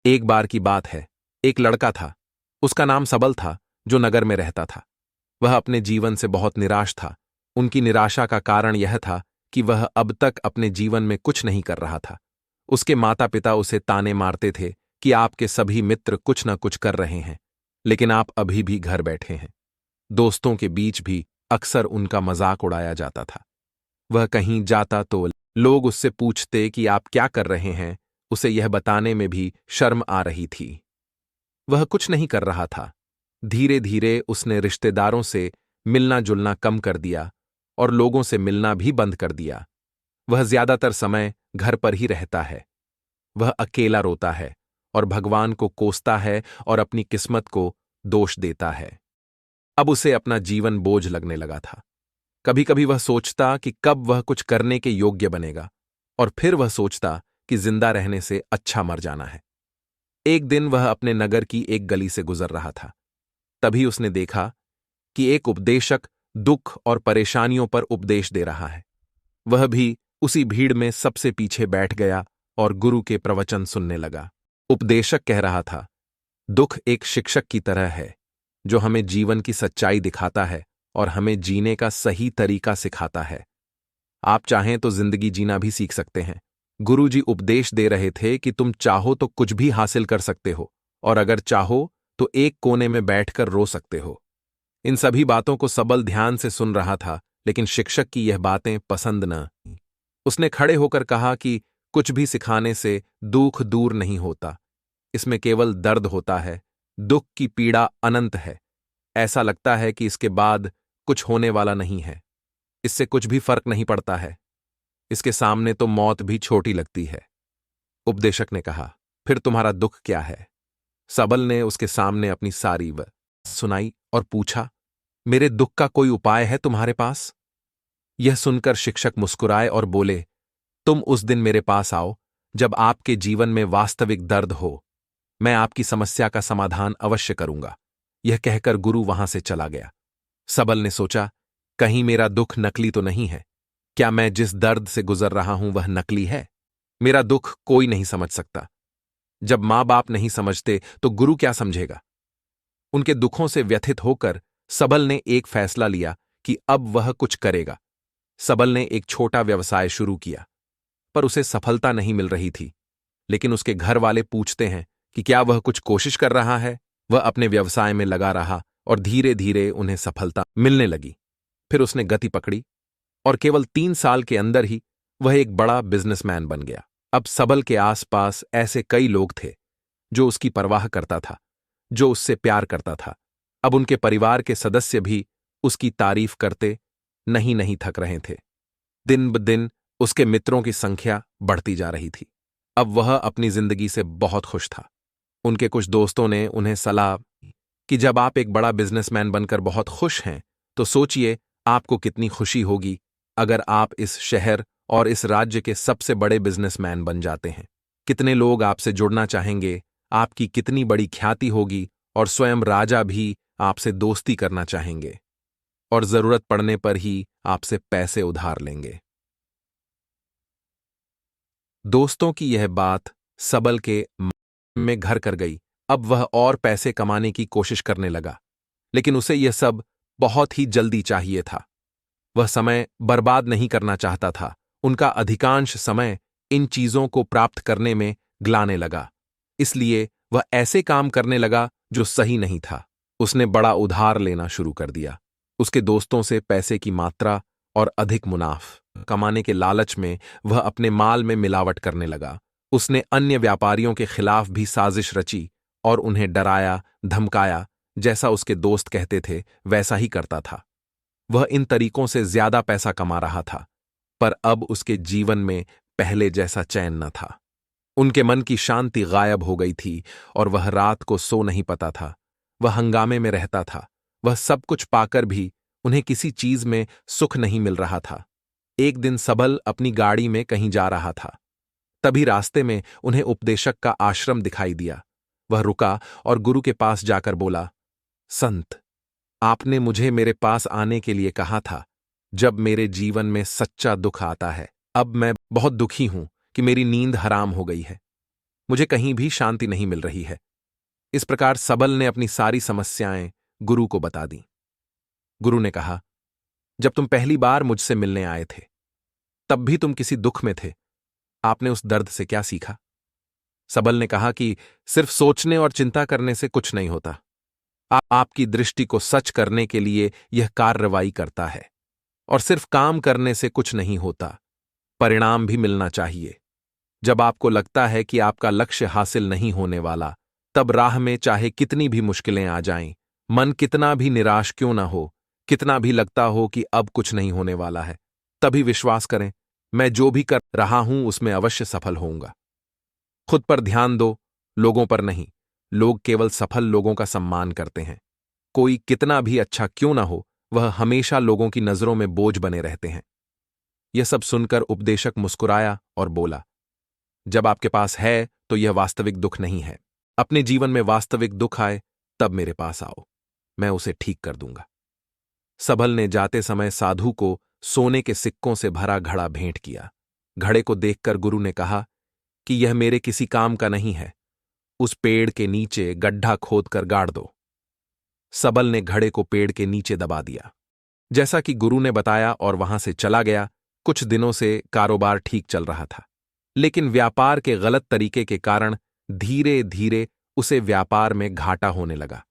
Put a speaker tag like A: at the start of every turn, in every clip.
A: एक बार की बात है, एक लड़का था। उसका नाम सबल था, जो नगर में रहता था। वह अपने जीवन से बहुत निराश था। उनकी निराशा का कारण यह था कि वह अब तक अपने जीवन में कुछ नहीं कर रहा था। उसके माता पिता उसे ताने मारते थे कि आपके सभी मित्र कुछ न कुछ कर रहे हैं, लेकिन आप अभी भी घर बैठे हैं। दोस्तों के बीच भी अक्सर उनका मजाक उड़ाया जाता था। वह कहीं जाता तो लोग उससे पूछते कि आप क्या कर रहे हैं। उसे यह बताने में भी शर्म आ रही थी। वह कुछ नहीं कर रहा था। धीरे धीरे उसने रिश्तेदारों से मिलना जुलना कम कर दिया और लोगों से मिलना भी बंद कर दिया। वह ज्यादातर समय घर पर ही रहता है। वह अकेला रोता है और भगवान को कोसता है और अपनी किस्मत को दोष देता है। अब उसे अपना जीवन बोझ लगने लगा था। कभी कभी वह सोचता कि कब वह कुछ करने के योग्य बनेगा, और फिर वह सोचता कि जिंदा रहने से अच्छा मर जाना है। एक दिन वह अपने नगर की एक गली से गुजर रहा था। तभी उसने देखा कि एक उपदेशक दुख और परेशानियों पर उपदेश दे रहा है। वह भी उसी भीड़ में सबसे पीछे बैठ गया और गुरु के प्रवचन सुनने लगा। उपदेशक कह रहा था, दुख एक शिक्षक की तरह है, जो हमें जीवन की सच्चाई दिखाता है और हमें जीने का सही तरीका सिखाता है। आप चाहें तो जिंदगी जीना भी सीख सकते हैं। गुरुजी उपदेश दे रहे थे कि तुम चाहो तो कुछ भी हासिल कर सकते हो, और अगर चाहो तो एक कोने में बैठकर रो सकते हो। इन सभी बातों को सबल ध्यान से सुन रहा था, लेकिन शिक्षक की यह बातें पसंद न। उसने खड़े होकर कहा कि कुछ भी सिखाने से दुख दूर नहीं होता। इसमें केवल दर्द होता है। दुख की पीड़ा अनंत है। ऐसा लगता है कि इसके बाद कुछ होने वाला नहीं है। इससे कुछ भी फर्क नहीं पड़ता है। इसके सामने तो मौत भी छोटी लगती है। उपदेशक ने कहा, फिर तुम्हारा दुख क्या है? सबल ने उसके सामने अपनी सारी बात सुनाई और पूछा, मेरे दुख का कोई उपाय है तुम्हारे पास? यह सुनकर शिक्षक मुस्कुराए और बोले, तुम उस दिन मेरे पास आओ जब आपके जीवन में वास्तविक दर्द हो। मैं आपकी समस्या का समाधान अवश्य करूंगा। यह कहकर गुरु वहां से चला गया। सबल ने सोचा, कहीं मेरा दुख नकली तो नहीं है? क्या मैं जिस दर्द से गुजर रहा हूं वह नकली है? मेरा दुख कोई नहीं समझ सकता। जब मां बाप नहीं समझते तो गुरु क्या समझेगा? उनके दुखों से व्यथित होकर सबल ने एक फैसला लिया कि अब वह कुछ करेगा। सबल ने एक छोटा व्यवसाय शुरू किया, पर उसे सफलता नहीं मिल रही थी। लेकिन उसके घर वाले पूछते हैं कि क्या वह कुछ कोशिश कर रहा है। वह अपने व्यवसाय में लगा रहा और धीरे धीरे उन्हें सफलता मिलने लगी। फिर उसने गति पकड़ी और केवल 3 साल के अंदर ही वह एक बड़ा बिजनेसमैन बन गया। अब सबल के आसपास ऐसे कई लोग थे जो उसकी परवाह करता था, जो उससे प्यार करता था। अब उनके परिवार के सदस्य भी उसकी तारीफ करते नहीं थक रहे थे। दिन ब दिन उसके मित्रों की संख्या बढ़ती जा रही थी। अब वह अपनी जिंदगी से बहुत खुश था। उनके कुछ दोस्तों ने उन्हें सलाह कि जब आप एक बड़ा बिजनेसमैन बनकर बहुत खुश हैं, तो सोचिए आपको कितनी खुशी होगी अगर आप इस शहर और इस राज्य के सबसे बड़े बिजनेसमैन बन जाते हैं। कितने लोग आपसे जुड़ना चाहेंगे, आपकी कितनी बड़ी ख्याति होगी, और स्वयं राजा भी आपसे दोस्ती करना चाहेंगे और जरूरत पड़ने पर ही आपसे पैसे उधार लेंगे। दोस्तों की यह बात सबल के मन में घर कर गई। अब वह और पैसे कमाने की कोशिश करने लगा, लेकिन उसे यह सब बहुत ही जल्दी चाहिए था। वह समय बर्बाद नहीं करना चाहता था। उनका अधिकांश समय इन चीजों को प्राप्त करने में गलाने लगा। इसलिए वह ऐसे काम करने लगा जो सही नहीं था। उसने बड़ा उधार लेना शुरू कर दिया। उसके दोस्तों से पैसे की मात्रा और अधिक मुनाफा कमाने के लालच में वह अपने माल में मिलावट करने लगा। उसने अन्य व्यापारियों के खिलाफ भी साजिश रची और उन्हें डराया धमकाया। जैसा उसके दोस्त कहते थे वैसा ही करता था। वह इन तरीकों से ज्यादा पैसा कमा रहा था, पर अब उसके जीवन में पहले जैसा चैन न था। उनके मन की शांति गायब हो गई थी और वह रात को सो नहीं पाता था। वह हंगामे में रहता था। वह सब कुछ पाकर भी उन्हें किसी चीज में सुख नहीं मिल रहा था। एक दिन सबल अपनी गाड़ी में कहीं जा रहा था। तभी रास्ते में उन्हें उपदेशक का आश्रम दिखाई दिया। वह रुका और गुरु के पास जाकर बोला, संत, आपने मुझे मेरे पास आने के लिए कहा था जब मेरे जीवन में सच्चा दुख आता है। अब मैं बहुत दुखी हूं कि मेरी नींद हराम हो गई है। मुझे कहीं भी शांति नहीं मिल रही है। इस प्रकार सबल ने अपनी सारी समस्याएं गुरु को बता दी। गुरु ने कहा, जब तुम पहली बार मुझसे मिलने आए थे तब भी तुम किसी दुख में थे। आपने उस दर्द से क्या सीखा? सबल ने कहा कि सिर्फ सोचने और चिंता करने से कुछ नहीं होता। आपकी दृष्टि को सच करने के लिए यह कार्रवाई करता है, और सिर्फ काम करने से कुछ नहीं होता, परिणाम भी मिलना चाहिए। जब आपको लगता है कि आपका लक्ष्य हासिल नहीं होने वाला, तब राह में चाहे कितनी भी मुश्किलें आ जाएं, मन कितना भी निराश क्यों ना हो, कितना भी लगता हो कि अब कुछ नहीं होने वाला है, तभी विश्वास करें, मैं जो भी कर रहा हूं उसमें अवश्य सफल होऊंगा। खुद पर ध्यान दो, लोगों पर नहीं। लोग केवल सफल लोगों का सम्मान करते हैं। कोई कितना भी अच्छा क्यों ना हो, वह हमेशा लोगों की नजरों में बोझ बने रहते हैं। यह सब सुनकर उपदेशक मुस्कुराया और बोला, जब आपके पास है तो यह वास्तविक दुख नहीं है। अपने जीवन में वास्तविक दुख आए तब मेरे पास आओ, मैं उसे ठीक कर दूंगा। सबल ने जाते समय साधु को सोने के सिक्कों से भरा घड़ा भेंट किया। घड़े को देखकर गुरु ने कहा कि यह मेरे किसी काम का नहीं है, उस पेड़ के नीचे गड्ढा खोदकर गाड़ दो। सबल ने घड़े को पेड़ के नीचे दबा दिया, जैसा कि गुरु ने बताया, और वहां से चला गया। कुछ दिनों से कारोबार ठीक चल रहा था, लेकिन व्यापार के गलत तरीके के कारण धीरे धीरे उसे व्यापार में घाटा होने लगा।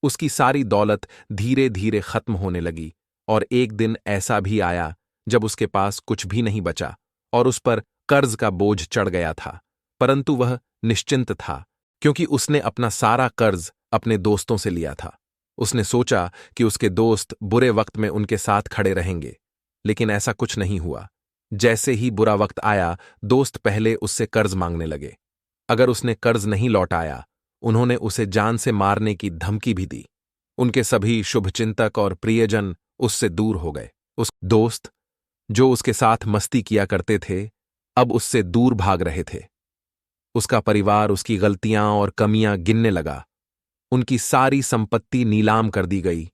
A: उसकी सारी दौलत धीरे धीरे खत्म होने लगी, और एक दिन ऐसा भी आया जब उसके पास कुछ भी नहीं बचा और उस पर कर्ज का बोझ चढ़ गया था। परंतु वह निश्चिंत था, क्योंकि उसने अपना सारा कर्ज अपने दोस्तों से लिया था। उसने सोचा कि उसके दोस्त बुरे वक्त में उनके साथ खड़े रहेंगे, लेकिन ऐसा कुछ नहीं हुआ। जैसे ही बुरा वक्त आया, दोस्त पहले उससे कर्ज मांगने लगे। अगर उसने कर्ज नहीं लौटाया, उन्होंने उसे जान से मारने की धमकी भी दी। उनके सभी शुभचिंतक और प्रियजन उससे दूर हो गए। उस दोस्त जो उसके साथ मस्ती किया करते थे, अब उससे दूर भाग रहे थे। उसका परिवार उसकी गलतियां और कमियां गिनने लगा। उनकी सारी संपत्ति नीलाम कर दी गई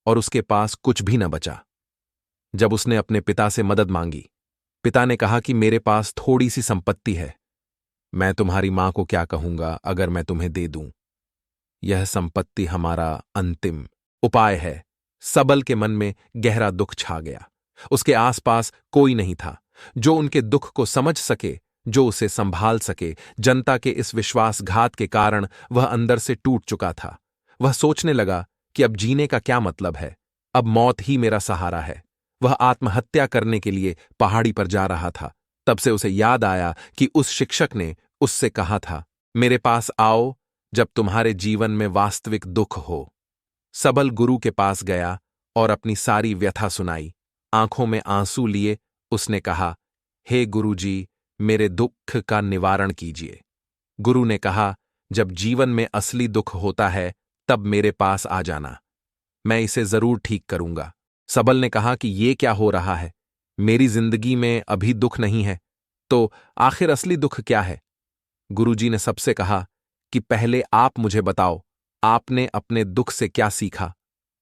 A: और उसके पास कुछ भी न बचा। जब उसने अपने पिता से मदद मांगी, पिता ने कहा कि मेरे पास थोड़ी सी संपत्ति है, मैं तुम्हारी मां को क्या कहूंगा अगर मैं तुम्हें दे दूं। यह संपत्ति हमारा अंतिम उपाय है। सबल के मन में गहरा दुख छा गया। उसके आसपास कोई नहीं था जो उनके दुख को समझ सके, जो उसे संभाल सके। जनता के इस विश्वासघात के कारण वह अंदर से टूट चुका था। वह सोचने लगा कि अब जीने का क्या मतलब है, अब मौत ही मेरा सहारा है। वह आत्महत्या करने के लिए पहाड़ी पर जा रहा था। तब से उसे याद आया कि उस शिक्षक ने उससे कहा था, मेरे पास आओ जब तुम्हारे जीवन में वास्तविक दुख हो। सबल गुरु के पास गया और अपनी सारी व्यथा सुनाई। आंखों में आंसू लिए उसने कहा, हे गुरुजी, मेरे दुख का निवारण कीजिए। गुरु ने कहा, जब जीवन में असली दुख होता है तब मेरे पास आ जाना, मैं इसे जरूर ठीक करूंगा। सबल ने कहा कि ये क्या हो रहा है, मेरी जिंदगी में अभी दुख नहीं है, तो आखिर असली दुख क्या है? गुरुजी ने सबसे कहा कि पहले आप मुझे बताओ, आपने अपने दुख से क्या सीखा?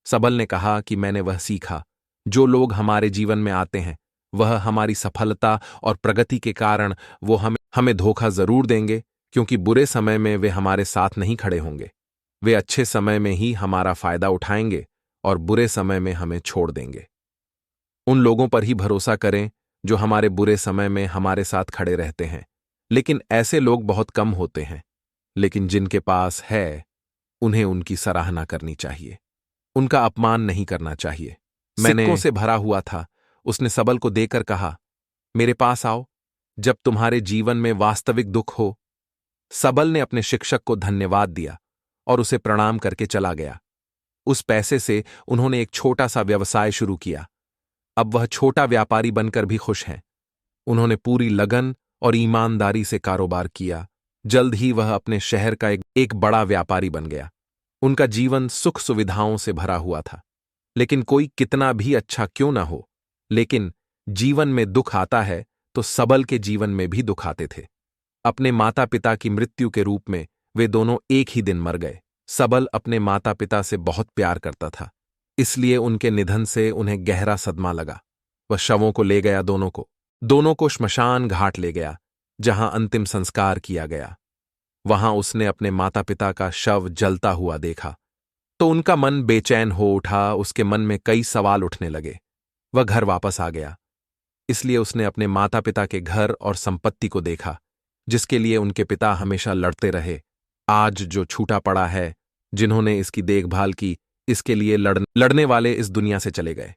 A: सबल ने कहा कि मैंने वह सीखा, जो लोग हमारे जीवन में आते हैं वह हमारी सफलता और प्रगति के कारण वो हमें धोखा जरूर देंगे, क्योंकि बुरे समय में वे हमारे साथ नहीं खड़े होंगे। वे अच्छे समय में ही हमारा फायदा उठाएंगे और बुरे समय में हमें छोड़ देंगे। उन लोगों पर ही भरोसा करें जो हमारे बुरे समय में हमारे साथ खड़े रहते हैं, लेकिन ऐसे लोग बहुत कम होते हैं। लेकिन जिनके पास है, उन्हें उनकी सराहना करनी चाहिए, उनका अपमान नहीं करना चाहिए। सिक्कों से भरा हुआ था। उसने सबल को देकर कहा, मेरे पास आओ जब तुम्हारे जीवन में वास्तविक दुख हो। सबल ने अपने शिक्षक को धन्यवाद दिया और उसे प्रणाम करके चला गया। उस पैसे से उन्होंने एक छोटा सा व्यवसाय शुरू किया। अब वह छोटा व्यापारी बनकर भी खुश हैं। उन्होंने पूरी लगन और ईमानदारी से कारोबार किया। जल्द ही वह अपने शहर का एक बड़ा व्यापारी बन गया। उनका जीवन सुख सुविधाओं से भरा हुआ था। लेकिन कोई कितना भी अच्छा क्यों ना हो, लेकिन जीवन में दुख आता है तो सबल के जीवन में भी दुख आते थे। अपने माता पिता की मृत्यु के रूप में वे दोनों एक ही दिन मर गए। सबल अपने माता पिता से बहुत प्यार करता था, इसलिए उनके निधन से उन्हें गहरा सदमा लगा। वह शवों को ले गया, दोनों को श्मशान घाट ले गया, जहां अंतिम संस्कार किया गया। वहां उसने अपने माता पिता का शव जलता हुआ देखा तो उनका मन बेचैन हो उठा। उसके मन में कई सवाल उठने लगे। वह घर वापस आ गया, इसलिए उसने अपने माता पिता के घर और संपत्ति को देखा जिसके लिए उनके पिता हमेशा लड़ते रहे। आज जो छूटा पड़ा है, जिन्होंने इसकी देखभाल की, इसके लिए लड़ने वाले इस दुनिया से चले गए।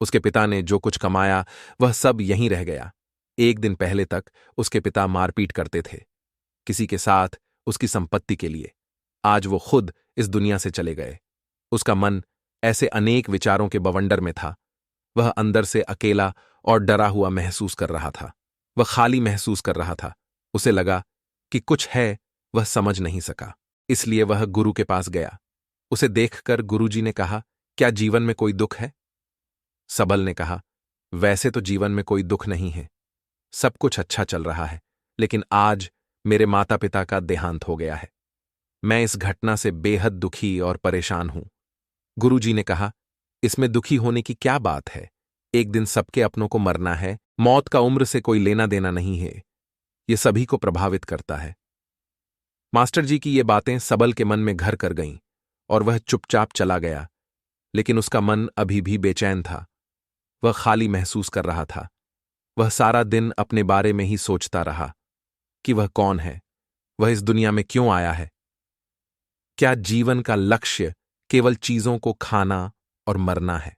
A: उसके पिता ने जो कुछ कमाया वह सब यहीं रह गया। एक दिन पहले तक उसके पिता मारपीट करते थे किसी के साथ उसकी संपत्ति के लिए। आज वो खुद इस दुनिया से चले गए। उसका मन ऐसे अनेक विचारों के बवंडर में था। वह अंदर से अकेला और डरा हुआ महसूस कर रहा था। वह खाली महसूस कर रहा था। उसे लगा कि कुछ है, वह समझ नहीं सका। इसलिए वह गुरु के पास गया। उसे देखकर गुरुजी ने कहा, क्या जीवन में कोई दुख है? सबल ने कहा, वैसे तो जीवन में कोई दुख नहीं है, सब कुछ अच्छा चल रहा है, लेकिन आज मेरे माता पिता का देहांत हो गया है। मैं इस घटना से बेहद दुखी और परेशान हूं। गुरुजी ने कहा, इसमें दुखी होने की क्या बात है? एक दिन सबके अपनों को मरना है। मौत का उम्र से कोई लेना देना नहीं है। ये सभी को प्रभावित करता है। मास्टर जी की ये बातें सबल के मन में घर कर गईं और वह चुपचाप चला गया। लेकिन उसका मन अभी भी बेचैन था। वह खाली महसूस कर रहा था। वह सारा दिन अपने बारे में ही सोचता रहा कि वह कौन है, वह इस दुनिया में क्यों आया है। क्या जीवन का लक्ष्य केवल चीजों को खाना और मरना है?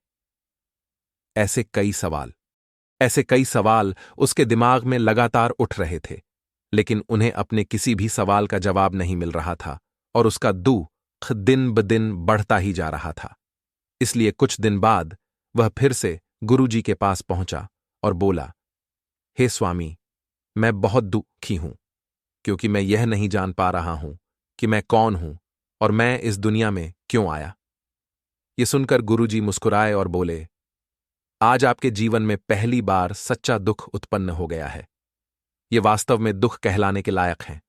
A: ऐसे कई सवाल उसके दिमाग में लगातार उठ रहे थे, लेकिन उन्हें अपने किसी भी सवाल का जवाब नहीं मिल रहा था और उसका दुख दिन ब दिन बढ़ता ही जा रहा था। इसलिए कुछ दिन बाद वह फिर से गुरुजी के पास पहुंचा और बोला, हे स्वामी, मैं बहुत दुखी हूं क्योंकि मैं यह नहीं जान पा रहा हूं कि मैं कौन हूं और मैं इस दुनिया में क्यों आया। ये सुनकर गुरुजी मुस्कुराए और बोले, आज आपके जीवन में पहली बार सच्चा दुख उत्पन्न हो गया है। ये वास्तव में दुख कहलाने के लायक हैं।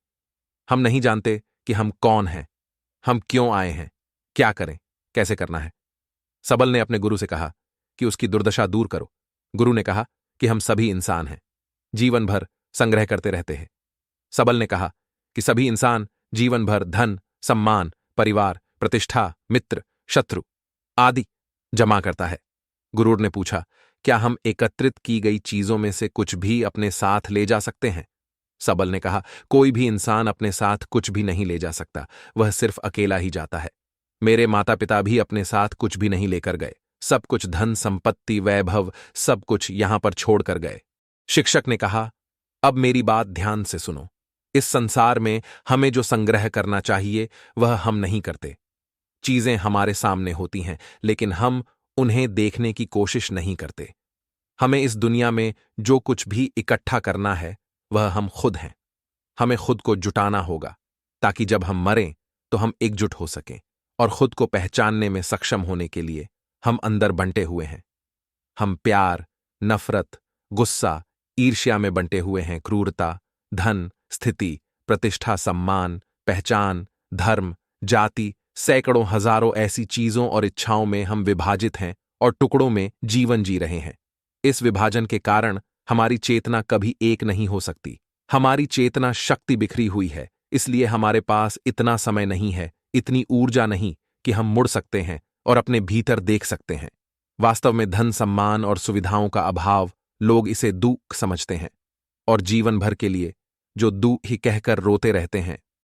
A: हम नहीं जानते कि हम कौन हैं, हम क्यों आए हैं, क्या करें, कैसे करना है। सबल ने अपने गुरु से कहा कि उसकी दुर्दशा दूर करो। गुरु ने कहा कि हम सभी इंसान हैं, जीवन भर संग्रह करते रहते हैं। सबल ने कहा कि सभी इंसान जीवन भर धन, सम्मान, परिवार, प्रतिष्ठा, मित्र, शत्रु आदि जमा करता है। गुरुर ने पूछा, क्या हम एकत्रित की गई चीजों में से कुछ भी अपने साथ ले जा सकते हैं? सबल ने कहा, कोई भी इंसान अपने साथ कुछ भी नहीं ले जा सकता, वह सिर्फ अकेला ही जाता है। मेरे माता पिता भी अपने साथ कुछ भी नहीं लेकर गए। सब कुछ धन, संपत्ति, वैभव, सब कुछ यहां पर छोड़कर गए। शिक्षक ने कहा, अब मेरी बात ध्यान से सुनो। इस संसार में हमें जो संग्रह करना चाहिए वह हम नहीं करते। चीजें हमारे सामने होती हैं, लेकिन हम उन्हें देखने की कोशिश नहीं करते। हमें इस दुनिया में जो कुछ भी इकट्ठा करना है वह हम खुद हैं। हमें खुद को जुटाना होगा ताकि जब हम मरें तो हम एकजुट हो सकें और खुद को पहचानने में सक्षम होने के लिए हम अंदर बंटे हुए हैं। हम प्यार, नफरत, गुस्सा, ईर्ष्या में बंटे हुए हैं। क्रूरता, धन, स्थिति, प्रतिष्ठा, सम्मान, पहचान, धर्म, जाति, सैकड़ों हजारों ऐसी चीजों और इच्छाओं में हम विभाजित हैं और टुकड़ों में जीवन जी रहे हैं। इस विभाजन के कारण हमारी चेतना कभी एक नहीं हो सकती। हमारी चेतना शक्ति बिखरी हुई है, इसलिए हमारे पास इतना समय नहीं है, इतनी ऊर्जा नहीं कि हम मुड़ सकते हैं और अपने भीतर देख सकते हैं। वास्तव में धन, सम्मान और सुविधाओं का अभाव, लोग इसे दुख समझते हैं और जीवन भर के लिए जो दुख ही कहकर रोते रहते हैं